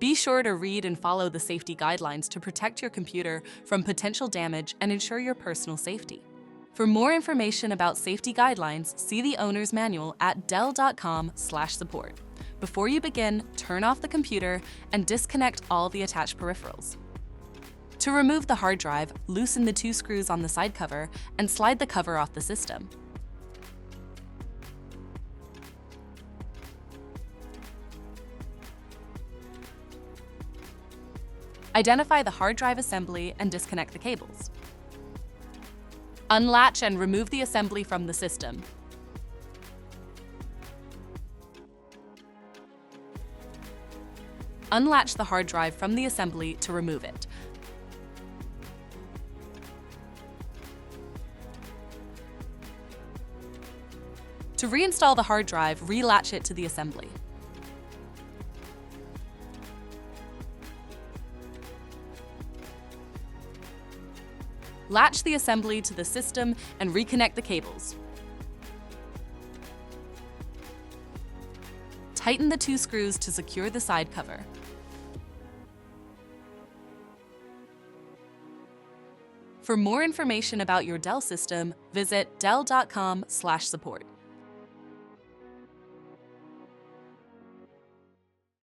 Be sure to read and follow the safety guidelines to protect your computer from potential damage and ensure your personal safety. For more information about safety guidelines, see the owner's manual at dell.com/support. Before you begin, turn off the computer and disconnect all the attached peripherals. To remove the hard drive, loosen the 2 screws on the side cover and slide the cover off the system. Identify the hard drive assembly and disconnect the cables. Unlatch and remove the assembly from the system. Unlatch the hard drive from the assembly to remove it. To reinstall the hard drive, relatch it to the assembly. Latch the assembly to the system and reconnect the cables. Tighten the 2 screws to secure the side cover. For more information about your Dell system, visit dell.com/support.